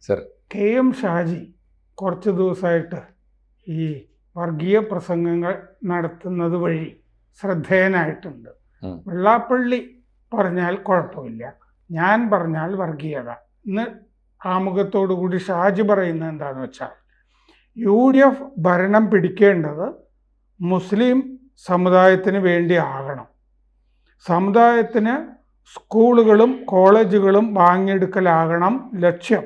Sir, KM Shaji കുറച്ച് ദിവസമായിട്ട് ഈ വർഗീയ പ്രസംഗങ്ങൾ നടത്തുന്നത് വഴി ശ്രദ്ധേയനായിട്ടുണ്ട്. വെള്ളാപ്പള്ളി പറഞ്ഞാൽ കുഴപ്പമില്ല, ഞാൻ പറഞ്ഞാൽ വർഗീയത. ഇന്ന് ആമുഖത്തോടു കൂടി ഷാജി പറയുന്നത് എന്താണെന്ന് വെച്ചാൽ, UDF ഭരണം പിടിക്കേണ്ടത് മുസ്ലിം സമുദായത്തിന് വേണ്ടി ആകണം. സമുദായത്തിന് സ്കൂളുകളും കോളേജുകളും വാങ്ങിയെടുക്കലാകണം ലക്ഷ്യം.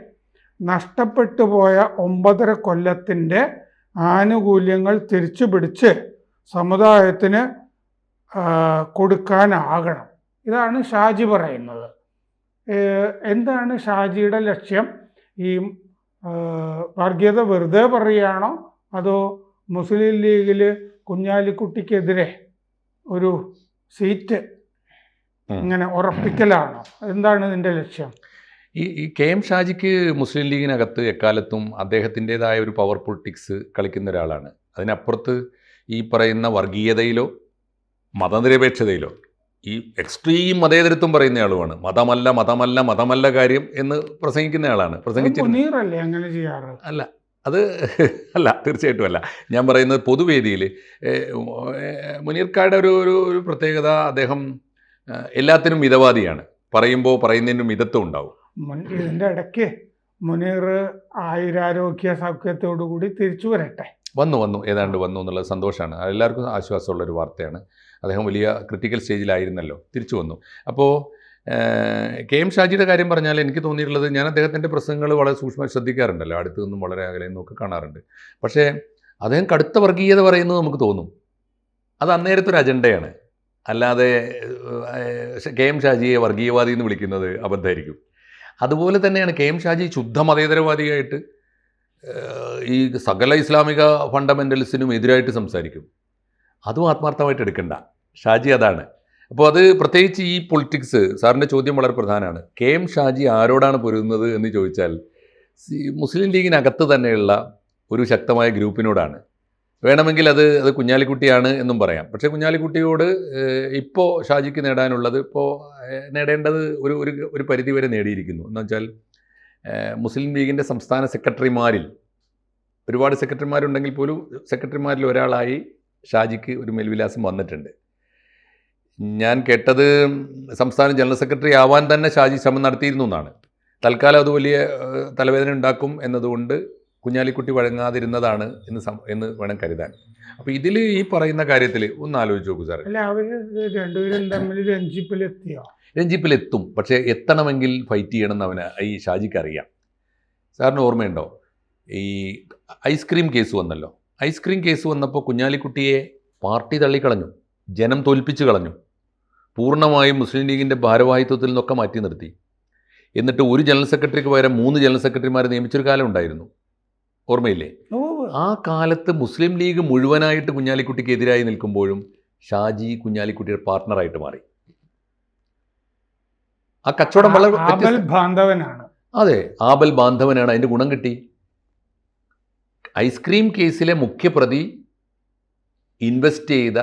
നഷ്ടപ്പെട്ടു പോയ 9.5 കൊല്ലത്തിൻ്റെ ആനുകൂല്യങ്ങൾ തിരിച്ചു പിടിച്ച് സമുദായത്തിന് കൊടുക്കാനാകണം. ഇതാണ് ഷാജി പറയുന്നത്. എന്താണ് ഷാജിയുടെ ലക്ഷ്യം? ഈ വർഗീയത വെറുതെ പറയുകയാണോ, അതോ മുസ്ലിം ലീഗിൽ കുഞ്ഞാലിക്കുട്ടിക്കെതിരെ ഒരു സീറ്റ് ഇങ്ങനെ ഉറപ്പിക്കലാണോ? എന്താണ് ഇതിൻ്റെ ലക്ഷ്യം? ഈ KM ഷാജിക്ക് മുസ്ലിം ലീഗിനകത്ത് എക്കാലത്തും അദ്ദേഹത്തിൻ്റെതായ ഒരു പവർ പൊളിറ്റിക്സ് കളിക്കുന്ന ഒരാളാണ്. അതിനപ്പുറത്ത് ഈ പറയുന്ന വർഗീയതയിലോ മതനിരപേക്ഷതയിലോ ഈ എക്സ്ട്രീം മതേതരത്വം പറയുന്ന ആളുമാണ്. മതമല്ല മതമല്ല മതമല്ല കാര്യം എന്ന് പ്രസംഗിക്കുന്ന ആളാണ്. മുനീറല്ലേ അങ്ങനെ ചെയ്യാറ്? അല്ല, അത് അല്ല, തീർച്ചയായിട്ടും അല്ല. ഞാൻ പറയുന്നത് പൊതുവേദിയിൽ മുനീർക്കായുടെ ഒരു പ്രത്യേകത, അദ്ദേഹം എല്ലാത്തിനും മിതവാദിയാണ്. പറയുമ്പോൾ പറയുന്നതിനും മിതത്വം ഉണ്ടാവും. ഇതിൻ്റെ ഇടയ്ക്ക് മുനീർ ആയുരാരോഗ്യ സൗഖ്യത്തോടു കൂടി തിരിച്ചു വരട്ടെ. വന്നു ഏതാണ്ട് വന്നു എന്നുള്ളത് സന്തോഷമാണ്. എല്ലാവർക്കും ആശ്വാസമുള്ളൊരു വാർത്തയാണ്. അദ്ദേഹം വലിയ ക്രിട്ടിക്കൽ സ്റ്റേജിലായിരുന്നല്ലോ, തിരിച്ചു വന്നു. അപ്പോൾ KM ഷാജിയുടെ കാര്യം പറഞ്ഞാൽ എനിക്ക് തോന്നിയിട്ടുള്ളത്, ഞാൻ അദ്ദേഹത്തിൻ്റെ പ്രസംഗങ്ങൾ വളരെ സൂക്ഷ്മമായി ശ്രദ്ധിക്കാറുണ്ടല്ലോ, അടുത്തു നിന്നും വളരെ അകലെ നിന്നൊക്കെ കാണാറുണ്ട്. പക്ഷേ അദ്ദേഹം കടുത്ത വർഗീയത പറയുന്നത് നമുക്ക് തോന്നും. അത് അന്നേരത്തൊരു അജണ്ടയാണ്. അല്ലാതെ KM ഷാജിയെ വർഗീയവാദി എന്ന് വിളിക്കുന്നത് അബദ്ധമായിരിക്കും. അതുപോലെ തന്നെയാണ് KM ഷാജി ശുദ്ധ മതേതരവാദിയായിട്ട് ഈ സകല ഇസ്ലാമിക ഫണ്ടമെൻ്റൽസിനും എതിരായിട്ട് സംസാരിക്കും. അതും ആത്മാർത്ഥമായിട്ട് എടുക്കണ്ട. ഷാജി അതാണ്. അപ്പോൾ അത് പ്രത്യേകിച്ച് ഈ പൊളിറ്റിക്സ്, സാറിൻ്റെ ചോദ്യം വളരെ പ്രധാനമാണ്. KM ഷാജി ആരോടാണ് പൊരുതുന്നത് എന്ന് ചോദിച്ചാൽ മുസ്ലിം ലീഗിനകത്ത് തന്നെയുള്ള ഒരു ശക്തമായ ഗ്രൂപ്പിനോടാണ്. വേണമെങ്കിൽ അത് കുഞ്ഞാലിക്കുട്ടിയാണ് എന്നും പറയാം. പക്ഷേ കുഞ്ഞാലിക്കുട്ടിയോട് ഇപ്പോൾ ഷാജിക്ക് നേടാനുള്ളത്, നേടേണ്ടത് ഒരു പരിധി വരെ നേടിയിരിക്കുന്നു. എന്ന് വെച്ചാൽ മുസ്ലിം ലീഗിൻ്റെ സംസ്ഥാന സെക്രട്ടറിമാരിൽ ഒരുപാട് സെക്രട്ടറിമാരുണ്ടെങ്കിൽ പോലും സെക്രട്ടറിമാരിൽ ഒരാളായി ഷാജിക്ക് ഒരു മേൽവിലാസം വന്നിട്ടുണ്ട്. ഞാൻ കേട്ടത് സംസ്ഥാന ജനറൽ സെക്രട്ടറി ആവാൻ തന്നെ ഷാജി ശ്രമം നടത്തിയിരുന്നു എന്നാണ്. തൽക്കാലം അത് വലിയ തലവേദന ഉണ്ടാക്കും എന്നതുകൊണ്ട് കുഞ്ഞാലിക്കുട്ടി വഴങ്ങാതിരുന്നതാണ് എന്ന് വേണം കരുതാൻ. അപ്പോൾ ഇതിൽ ഈ പറയുന്ന കാര്യത്തിൽ ഒന്ന് ആലോചിച്ച് നോക്കൂ സാർ. രഞ്ജിപ്പിലെത്തും. പക്ഷേ എത്തണമെങ്കിൽ ഫൈറ്റ് ചെയ്യണമെന്ന് അവന് ഈ ഷാജിക്ക് അറിയാം. സാറിന് ഓർമ്മയുണ്ടോ, ഈ ഐസ്ക്രീം കേസ് വന്നല്ലോ. ഐസ്ക്രീം കേസ് വന്നപ്പോൾ കുഞ്ഞാലിക്കുട്ടിയെ പാർട്ടി തള്ളിക്കളഞ്ഞു, ജനം തോൽപ്പിച്ച് കളഞ്ഞു. പൂർണ്ണമായും മുസ്ലിം ലീഗിൻ്റെ ഭാരവാഹിത്വത്തിൽ നിന്നൊക്കെ മാറ്റി നിർത്തി. എന്നിട്ട് ഒരു ജനറൽ സെക്രട്ടറിക്ക് പകരം 3 ജനറൽ സെക്രട്ടറിമാരെ നിയമിച്ചൊരു കാലം ഉണ്ടായിരുന്നു, ഓർമ്മയില്ലേ? ആ കാലത്ത് മുസ്ലിം ലീഗ് മുഴുവനായിട്ട് കുഞ്ഞാലിക്കുട്ടിക്ക് എതിരായി നിൽക്കുമ്പോഴും ഷാജി കുഞ്ഞാലിക്കുട്ടിയുടെ പാർട്ട്ണറായിട്ട് മാറി. ആ കച്ചവടം വളരെ ബാന്ധവനാണ്. അതെ, ആബൽ ബാന്ധവനാണ്. അതിൻ്റെ ഗുണം കിട്ടി. ഐസ്ക്രീം കേസിലെ മുഖ്യപ്രതി ഇൻവെസ്റ്റ് ചെയ്ത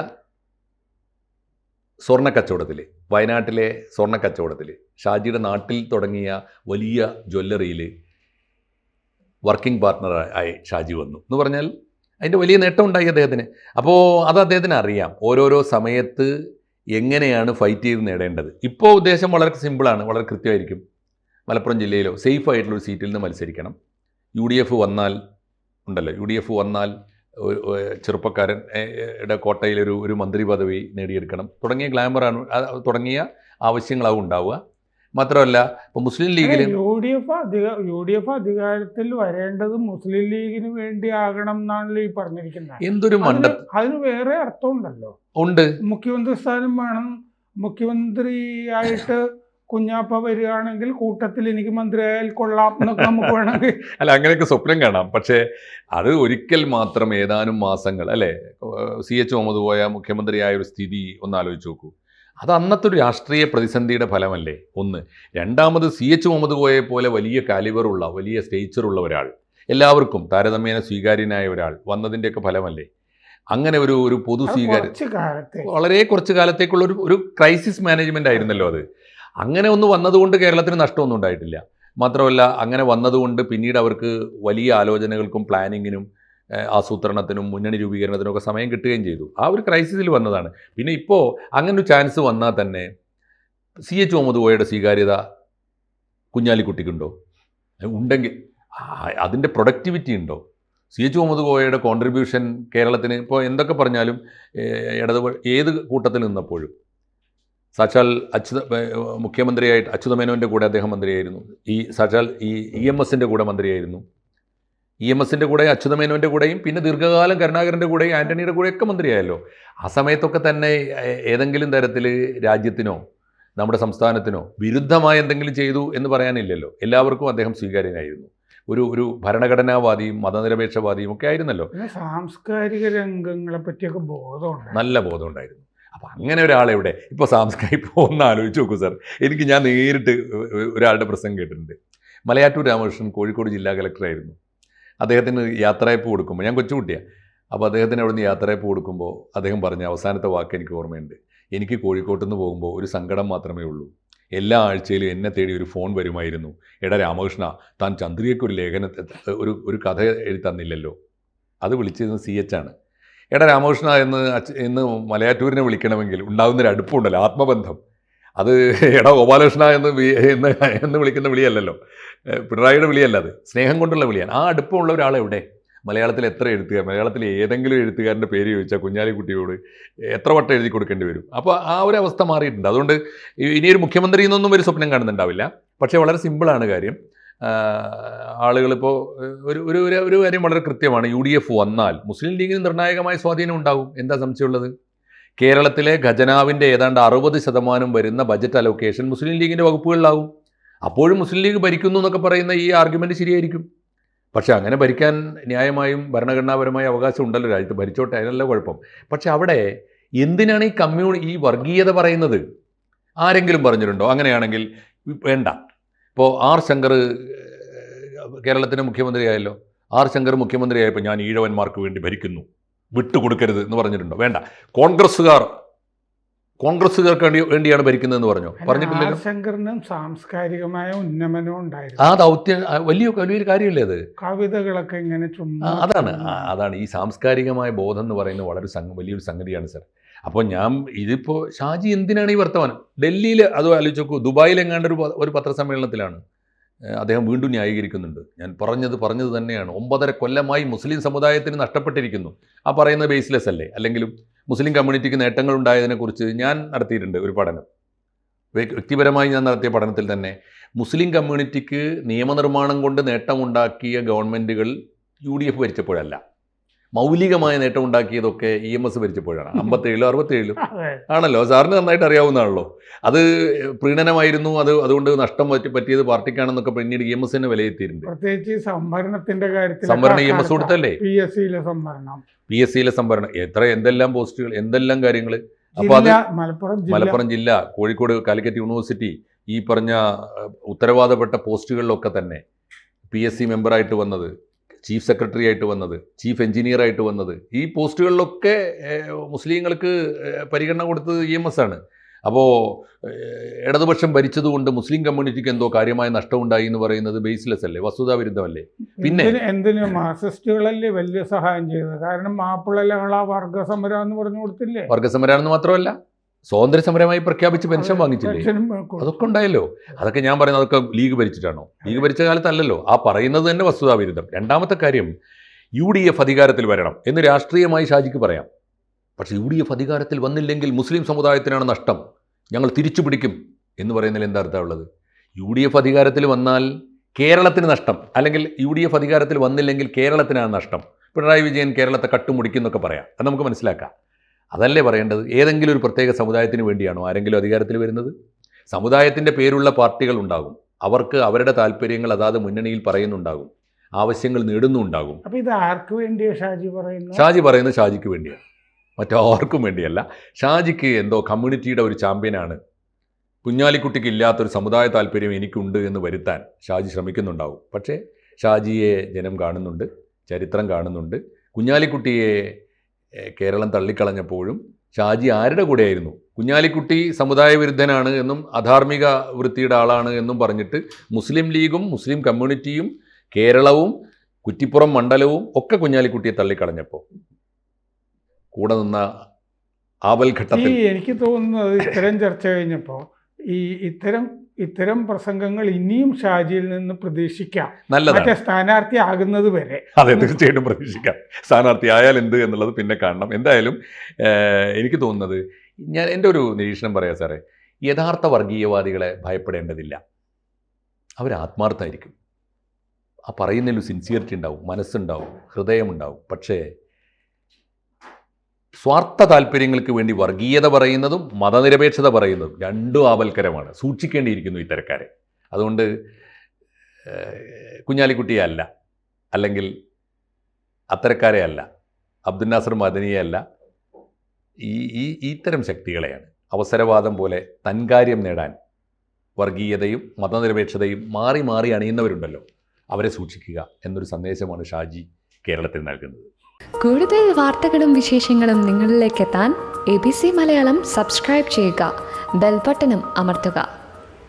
സ്വർണ്ണക്കച്ചവടത്തിൽ, വയനാട്ടിലെ സ്വർണ്ണക്കച്ചവടത്തിൽ, ഷാജിയുടെ നാട്ടിൽ തുടങ്ങിയ വലിയ ജ്വല്ലറിയിൽ വർക്കിംഗ് പാർട്ട്ണറായി ഷാജി വന്നു എന്ന് പറഞ്ഞാൽ അതിൻ്റെ വലിയ നേട്ടം ഉണ്ടായി അദ്ദേഹത്തിന്. അപ്പോൾ അത് അദ്ദേഹത്തിന് അറിയാം ഓരോരോ സമയത്ത് എങ്ങനെയാണ് ഫൈറ്റ് ചെയ്ത് നേടേണ്ടത്. ഇപ്പോൾ ഉദ്ദേശം വളരെ സിമ്പിളാണ്, വളരെ കൃത്യമായിരിക്കും. മലപ്പുറം ജില്ലയിലോ സേഫ് ആയിട്ടുള്ളൊരു സീറ്റിൽ നിന്ന് മത്സരിക്കണം. UDF വന്നാൽ ഉണ്ടല്ലോ, UDF വന്നാൽ ചെറുപ്പക്കാരൻ്റെ കോട്ടയിലൊരു മന്ത്രി പദവി നേടിയെടുക്കണം തുടങ്ങിയ ഗ്ലാമറാണ്, തുടങ്ങിയ ആവശ്യങ്ങളാവും ഉണ്ടാവുക. മാത്രമല്ല ഇപ്പോൾ മുസ്ലിം ലീഗിൽ UDF അധികാരത്തിൽ വരേണ്ടത് മുസ്ലിം ലീഗിന് വേണ്ടി ആകണം എന്നാണല്ലോ ഈ പറഞ്ഞിരിക്കുന്നത്. എന്തൊരു അതിന് വേറെ അർത്ഥമുണ്ടല്ലോ. ഉണ്ട്. മുഖ്യമന്ത്രി സ്ഥാനം വേണം. മുഖ്യമന്ത്രിയായിട്ട് കുഞ്ഞാപ്പ വരികയാണെങ്കിൽ കൂട്ടത്തിൽ എനിക്ക് മന്ത്രിയായാൽ കൊള്ളാം എന്നൊക്കെ നമുക്ക് വേണമെങ്കിൽ അല്ല, അങ്ങനെയൊക്കെ സ്വപ്നം കാണാം. പക്ഷേ അത് ഒരിക്കൽ മാത്രം ഏതാനും മാസങ്ങൾ, അല്ലേ, CH മുഹമ്മദ് കോയ മുഖ്യമന്ത്രിയായ ഒരു സ്ഥിതി ഒന്ന് ആലോചിച്ച് നോക്കൂ. അത് അന്നത്തെ ഒരു രാഷ്ട്രീയ പ്രതിസന്ധിയുടെ ഫലമല്ലേ ഒന്ന്. രണ്ടാമത് CH മുഹമ്മദ് കോയയെ പോലെ വലിയ കാലിബറുള്ള, വലിയ സ്റ്റേച്ചറുള്ള ഒരാൾ, എല്ലാവർക്കും താരതമ്യേന സ്വീകാര്യനായ ഒരാൾ വന്നതിൻ്റെയൊക്കെ ഫലമല്ലേ. അങ്ങനെ ഒരു പൊതു സ്വീകാര്യം, വളരെ കുറച്ച് കാലത്തേക്കുള്ള ഒരു ക്രൈസിസ് മാനേജ്മെൻ്റ് ആയിരുന്നല്ലോ അത്. അങ്ങനെ ഒന്ന് വന്നതുകൊണ്ട് കേരളത്തിന് നഷ്ടമൊന്നും ഉണ്ടായിട്ടില്ല. മാത്രമല്ല അങ്ങനെ വന്നതുകൊണ്ട് പിന്നീട് അവർക്ക് വലിയ ആലോചനകൾക്കും പ്ലാനിങ്ങിനും ആസൂത്രണത്തിനും മുന്നണി രൂപീകരണത്തിനും ഒക്കെ സമയം കിട്ടുകയും ചെയ്തു. ആ ഒരു ക്രൈസിസിൽ വന്നതാണ്. പിന്നെ ഇപ്പോൾ അങ്ങനൊരു ചാൻസ് വന്നാൽ തന്നെ CH മുഹമ്മദ് കോയയുടെ സ്വീകാര്യത കുഞ്ഞാലിക്കുട്ടിക്കുണ്ടോ? ഉണ്ടെങ്കിൽ അതിൻ്റെ പ്രൊഡക്ടിവിറ്റി ഉണ്ടോ? CH മുഹമ്മദ് കോയയുടെ കോൺട്രിബ്യൂഷൻ കേരളത്തിന് ഇപ്പോൾ എന്തൊക്കെ പറഞ്ഞാലും ഏത് കൂട്ടത്തിൽ നിന്നപ്പോഴും സാക്ഷാൽ മുഖ്യമന്ത്രിയായിട്ട് അച്യുതമേനോൻ്റെ കൂടെ അദ്ദേഹം മന്ത്രിയായിരുന്നു. സാക്ഷാൽ EMSൻ്റെ കൂടെ മന്ത്രിയായിരുന്നു. EMSൻ്റെ കൂടെ അച്യുതമേനോൻ്റെ കൂടെയും പിന്നെ ദീർഘകാലം കരുണാകരൻ്റെ കൂടെയും ആൻ്റണിയുടെ കൂടെയൊക്കെ മന്ത്രിയായല്ലോ. ആ സമയത്തൊക്കെ തന്നെ ഏതെങ്കിലും തരത്തിൽ രാജ്യത്തിനോ നമ്മുടെ സംസ്ഥാനത്തിനോ വിരുദ്ധമായ എന്തെങ്കിലും ചെയ്തു എന്ന് പറയാനില്ലല്ലോ. എല്ലാവർക്കും അദ്ദേഹം സ്വീകാര്യനായിരുന്നു. ഒരു ഭരണഘടനാവാദിയും മതനിരപേക്ഷവാദിയും ഒക്കെ ആയിരുന്നല്ലോ. സാംസ്കാരിക രംഗങ്ങളെ പറ്റിയൊക്കെ ബോധമുണ്ട്, നല്ല ബോധമുണ്ടായിരുന്നു. അപ്പോൾ അങ്ങനെ ഒരാളെവിടെ ഇപ്പോൾ ഇപ്പോൾ ഒന്ന് ആലോചിച്ച് നോക്കൂ സാർ. ഞാൻ നേരിട്ട് ഒരാളുടെ പ്രസംഗം കേട്ടിട്ടുണ്ട്. മലയാറ്റൂർ രാമകൃഷ്ണൻ കോഴിക്കോട് ജില്ലാ കളക്ടറായിരുന്നു. അദ്ദേഹത്തിന് യാത്രയപ്പ് കൊടുക്കുമ്പോൾ, ഞാൻ കൊച്ചുകുട്ടിയാണ്, അപ്പോൾ അദ്ദേഹത്തിന് അവിടെ നിന്ന് യാത്രയപ്പ് കൊടുക്കുമ്പോൾ അദ്ദേഹം പറഞ്ഞ അവസാനത്തെ വാക്ക് എനിക്ക് ഓർമ്മയുണ്ട്. എനിക്ക് കോഴിക്കോട്ട് നിന്ന് പോകുമ്പോൾ ഒരു സങ്കടം മാത്രമേ ഉള്ളൂ. എല്ലാ ആഴ്ചയിലും എന്നെ തേടി ഒരു ഫോൺ വരുമായിരുന്നു. എടാ രാമകൃഷ്ണ, താൻ ചന്ദ്രികയ്ക്കൊരു ഒരു കഥ എഴുതി തന്നില്ലല്ലോ. അത് വിളിച്ചിരുന്നത് CH ആണ്. എടാ രാമകൃഷ്ണ എന്ന് മലയാറ്റൂരിനെ വിളിക്കണമെങ്കിൽ ഉണ്ടാകുന്നൊരു അടുപ്പമുണ്ടല്ലോ, ആത്മബന്ധം. അത് എടാ ഗോപാലകൃഷ്ണ എന്ന് വിളിക്കുന്ന വിളിയല്ലല്ലോ, പിണറായിയുടെ വിളിയല്ല, അത് സ്നേഹം കൊണ്ടുള്ള വിളിയാണ്. ആ അടുപ്പമുള്ള ഒരാളെവിടെ? മലയാളത്തിൽ എത്ര എഴുത്തുകാർ, മലയാളത്തിൽ ഏതെങ്കിലും എഴുത്തുകാരൻ്റെ പേര് ചോദിച്ചാൽ കുഞ്ഞാലിക്കുട്ടിയോട് എത്ര വട്ടം എഴുതി കൊടുക്കേണ്ടി വരും. അപ്പോൾ ആ ഒരു അവസ്ഥ മാറിയിട്ടുണ്ട്. അതുകൊണ്ട് ഇനിയൊരു മുഖ്യമന്ത്രി എന്നൊന്നും ഒരു സ്വപ്നം കാണുന്നുണ്ടാവില്ല. പക്ഷേ വളരെ സിമ്പിളാണ് കാര്യം. ആളുകളിപ്പോൾ ഒരു കാര്യം വളരെ കൃത്യമാണ്. UDF വന്നാൽ മുസ്ലിം ലീഗിന് നിർണായകമായ സ്വാധീനം ഉണ്ടാകും. എന്താ സംശയമുള്ളത്? കേരളത്തിലെ ഖജനാവിൻ്റെ ഏതാണ്ട് 60% വരുന്ന ബജറ്റ് അലോക്കേഷൻ മുസ്ലിം ലീഗിൻ്റെ വകുപ്പുകളിലാകും. അപ്പോഴും മുസ്ലിം ലീഗ് ഭരിക്കുന്നു എന്നൊക്കെ പറയുന്ന ഈ ആർഗ്യുമെൻറ്റ് ശരിയായിരിക്കും. പക്ഷേ അങ്ങനെ ഭരിക്കാൻ ന്യായമായും ഭരണഘടനാപരമായ അവകാശം ഉണ്ടല്ലോ, രാജ്യത്ത് ഭരിച്ചോട്ടെ, അതിനല്ല കുഴപ്പം. പക്ഷെ അവിടെ എന്തിനാണ് ഈ വർഗീയത പറയുന്നത്? ആരെങ്കിലും പറഞ്ഞിട്ടുണ്ടോ? അങ്ങനെയാണെങ്കിൽ വേണ്ട. ഇപ്പോൾ R. ശങ്കർ കേരളത്തിൻ്റെ മുഖ്യമന്ത്രിയായല്ലോ. R. ശങ്കർ മുഖ്യമന്ത്രിയായപ്പോൾ ഞാൻ ഈഴവന്മാർക്ക് വേണ്ടി ഭരിക്കുന്നു, വിട്ടുകൊടുക്കരുത് എന്ന് പറഞ്ഞിട്ടുണ്ടോ? വേണ്ട. കോൺഗ്രസ്സുകാർക്ക് വേണ്ടിയാണ് ഭരിക്കുന്നതെന്ന് പറഞ്ഞിട്ടില്ലല്ലോ. ശങ്കറിനും സാംസ്കാരികമായ ഉന്നമനവും ഉണ്ടായിരുന്നു. ആ ദൗത്യം വലിയൊരു കാര്യമല്ലേ അത്? കവിതകളൊക്കെ ഇങ്ങനെ അതാണ് ഈ സാംസ്കാരികമായ ബോധം എന്ന് പറയുന്നത് വലിയൊരു സംഗതിയാണ് സാർ. അപ്പോൾ ഇതിപ്പോൾ ഷാജി എന്തിനാണ് ഈ വർത്തമാനം? ഡൽഹിയിൽ അത് ആലോചിച്ച് നോക്കൂ. ദുബായിലെങ്ങാണ്ട് ഒരു പത്രസമ്മേളനത്തിലാണ് അദ്ദേഹം വീണ്ടും ന്യായീകരിക്കുന്നുണ്ട്. ഞാൻ പറഞ്ഞത് തന്നെയാണ്. 9.5 കൊല്ലമായി മുസ്ലിം സമുദായത്തിന് നഷ്ടപ്പെട്ടിരിക്കുന്നു. ആ പറയുന്നത് ബേസ്ലെസ് അല്ലേ? അല്ലെങ്കിലും മുസ്ലിം കമ്മ്യൂണിറ്റിക്ക് നേട്ടങ്ങൾ ഉണ്ടായതിനെക്കുറിച്ച് ഞാൻ നടത്തിയിട്ടുണ്ട് ഒരു പഠനം. വ്യക്തിപരമായി ഞാൻ നടത്തിയ പഠനത്തിൽ തന്നെ മുസ്ലിം കമ്മ്യൂണിറ്റിക്ക് നിയമനിർമ്മാണം കൊണ്ട് നേട്ടമുണ്ടാക്കിയ ഗവൺമെൻറ്റുകൾ UDF ഭരിച്ചപ്പോഴല്ല, മൗലികമായ നേട്ടം ഉണ്ടാക്കിയതൊക്കെ EMS ഭരിച്ചപ്പോഴാണ്. 57 67 ആണല്ലോ. സാറിന് നന്നായിട്ട് അറിയാവുന്നതാണല്ലോ. അത് പ്രീണനമായിരുന്നു. അതുകൊണ്ട് നഷ്ടം പറ്റിയത് പാർട്ടിക്കാണെന്നൊക്കെ പിന്നീട് EMS തന്നെ വിലയിരുത്തിയിട്ടുണ്ട്. പ്രത്യേകിച്ച് സംവരണത്തിന്റെ കാര്യത്തിൽ സംവരണം EMS കൊടുത്തല്ലേ? PSC സംവരണം എന്തെല്ലാം പോസ്റ്റുകൾ, എന്തെല്ലാം കാര്യങ്ങൾ. അപ്പോൾ അത് മലപ്പുറം ജില്ല, കോഴിക്കോട് കാലിക്കറ്റ് യൂണിവേഴ്സിറ്റി, ഈ പറഞ്ഞ ഉത്തരവാദപ്പെട്ട പോസ്റ്റുകളിലൊക്കെ തന്നെ PSC മെമ്പറായിട്ട് വന്നത്, ചീഫ് സെക്രട്ടറി ആയിട്ട് വന്നത്, ചീഫ് എഞ്ചിനീയർ ആയിട്ട് വന്നത്, ഈ പോസ്റ്റുകളിലൊക്കെ മുസ്ലിങ്ങൾക്ക് പരിഗണന കൊടുത്തത് EMS ആണ്. അപ്പോൾ ഇടതുപക്ഷം ഭരിച്ചതുകൊണ്ട് മുസ്ലിം കമ്മ്യൂണിറ്റിക്ക് എന്തോ കാര്യമായ നഷ്ടമുണ്ടായി എന്ന് പറയുന്നത് ബേസ്ലെസ് അല്ലേ, വസ്തുതാവിരുദ്ധമല്ലേ? പിന്നെ എന്തിനു മാർക്സിസ്റ്റുകളല്ലേ വലിയ സഹായം ചെയ്തത്? കാരണം മാപ്പിള ലഹള വർഗസമരം എന്ന് പറഞ്ഞു കൊടുത്തില്ലേ? വർഗസമരം എന്ന് മാത്രമല്ല, സ്വാതന്ത്ര്യ സമരമായി പ്രഖ്യാപിച്ച് പെൻഷൻ വാങ്ങിച്ചില്ലേ? അതൊക്കെ ഉണ്ടായല്ലോ. അതൊക്കെ ഞാൻ പറയുന്നത് അതൊക്കെ ലീഗ് ഭരിച്ചിട്ടാണോ? ലീഗ് ഭരിച്ച കാലത്തല്ലല്ലോ. ആ പറയുന്നത് തന്നെ വസ്തുതാവിരുദ്ധം. രണ്ടാമത്തെ കാര്യം, UDF അധികാരത്തിൽ വരണം എന്ന് രാഷ്ട്രീയമായി ഷാജിക്ക് പറയാം. പക്ഷേ UDF അധികാരത്തിൽ വന്നില്ലെങ്കിൽ മുസ്ലിം സമുദായത്തിനാണ് നഷ്ടം, ഞങ്ങൾ തിരിച്ചു പിടിക്കും എന്ന് പറയുന്നതിൽ എന്താ അർത്ഥമുള്ളത്? UDF അധികാരത്തിൽ വന്നാൽ കേരളത്തിന് നഷ്ടം, അല്ലെങ്കിൽ UDF അധികാരത്തിൽ വന്നില്ലെങ്കിൽ കേരളത്തിനാണ് നഷ്ടം. പിണറായി വിജയൻ കേരളത്തെ കട്ടുമുടിക്കുന്നൊക്കെ പറയാം. അത് നമുക്ക് മനസ്സിലാക്കാം. അതല്ലേ പറയേണ്ടത്? ഏതെങ്കിലും ഒരു പ്രത്യേക സമുദായത്തിന് വേണ്ടിയാണോ ആരെങ്കിലും അധികാരത്തിൽ വരുന്നത്? സമുദായത്തിൻ്റെ പേരുള്ള പാർട്ടികൾ ഉണ്ടാകും. അവർക്ക് അവരുടെ താല്പര്യങ്ങൾ അതാത് മുന്നണിയിൽ പറയുന്നുണ്ടാകും, ആവശ്യങ്ങൾ നേടുന്നുണ്ടാകും. അപ്പോൾ ഇത് ആർക്ക് വേണ്ടിയാണ് ഷാജി പറയുന്നത്? ഷാജി പറയുന്നത് ഷാജിക്ക് വേണ്ടിയാണ്, മറ്റാർക്കും വേണ്ടിയല്ല. ഷാജിക്ക് എന്തോ കമ്മ്യൂണിറ്റിയുടെ ഒരു ചാമ്പ്യനാണ്, കുഞ്ഞാലിക്കുട്ടിക്ക് ഇല്ലാത്തൊരു സമുദായ താല്പര്യം എനിക്കുണ്ട് എന്ന് വരുത്താൻ ഷാജി ശ്രമിക്കുന്നുണ്ടാവും. പക്ഷേ ഷാജിയെ ജനം കാണുന്നുണ്ട്, ചരിത്രം കാണുന്നുണ്ട്. കുഞ്ഞാലിക്കുട്ടിയെ കേരളം തള്ളിക്കളഞ്ഞപ്പോഴും ഷാജി ആരുടെ കൂടെയായിരുന്നു? കുഞ്ഞാലിക്കുട്ടി സമുദായ വിരുദ്ധനാണ് എന്നും അധാർമിക വൃത്തിയുടെ ആളാണ് എന്നും പറഞ്ഞിട്ട് മുസ്ലിം ലീഗും മുസ്ലിം കമ്മ്യൂണിറ്റിയും കേരളവും കുറ്റിപ്പുറം മണ്ഡലവും ഒക്കെ കുഞ്ഞാലിക്കുട്ടിയെ തള്ളിക്കളഞ്ഞപ്പോൾ കൂടെ നിന്ന ആപൽഘട്ടത്തിൽ എനിക്ക് തോന്നുന്നത് ഇത്തരം ചർച്ച കഴിഞ്ഞപ്പോൾ ഇത്തരം പ്രസംഗങ്ങൾ ഇനിയും ഷാജിയിൽ നിന്ന് പ്രതീക്ഷിക്കാം, മറ്റേ സ്ഥാനാർത്ഥി ആകുന്നത് വരെ. അതെ, തീർച്ചയായിട്ടും പ്രതീക്ഷിക്കാം. സ്ഥാനാർത്ഥി ആയാൽ എന്ത് എന്നുള്ളത് പിന്നെ കാണണം. എന്തായാലും എനിക്ക് തോന്നുന്നത്, എൻ്റെ ഒരു നിരീക്ഷണം പറയാം സാറേ, യഥാർത്ഥ വർഗീയവാദികളെ ഭയപ്പെടേണ്ടതില്ല. അവർ ആത്മാർത്ഥമായിരിക്കും. ആ പറയുന്നതിൽ സിൻസിയറിറ്റി ഉണ്ടാവും, മനസ്സുണ്ടാവും, ഹൃദയമുണ്ടാവും. പക്ഷേ സ്വാർത്ഥ താല്പര്യങ്ങൾക്ക് വേണ്ടി വർഗീയത പറയുന്നതും മതനിരപേക്ഷത പറയുന്നതും രണ്ടും ആപൽക്കരമാണ്. സൂക്ഷിക്കേണ്ടിയിരിക്കുന്നു ഇത്തരക്കാരെ. അതുകൊണ്ട് കുഞ്ഞാലിക്കുട്ടിയെ അല്ല, അല്ലെങ്കിൽ അത്തരക്കാരെ അല്ല, അബ്ദുൽ നാസർ മദനിയെ അല്ല, ഇത്തരം ശക്തികളെയാണ്. അവസരവാദം പോലെ തൻകാര്യം നേടാൻ വർഗീയതയും മതനിരപേക്ഷതയും മാറി മാറി അണിയുന്നവരുണ്ടല്ലോ, അവരെ സൂക്ഷിക്കുക എന്നൊരു സന്ദേശമാണ് ഷാജി കേരളത്തിൽ നൽകുന്നത്. കൂടുതൽ വാർത്തകളും വിശേഷങ്ങളും നിങ്ങളിലേക്ക് എത്താൻ ABC മലയാളം സബ്സ്ക്രൈബ് ചെയ്യുക, ബെൽ ബട്ടണും അമർത്തുക.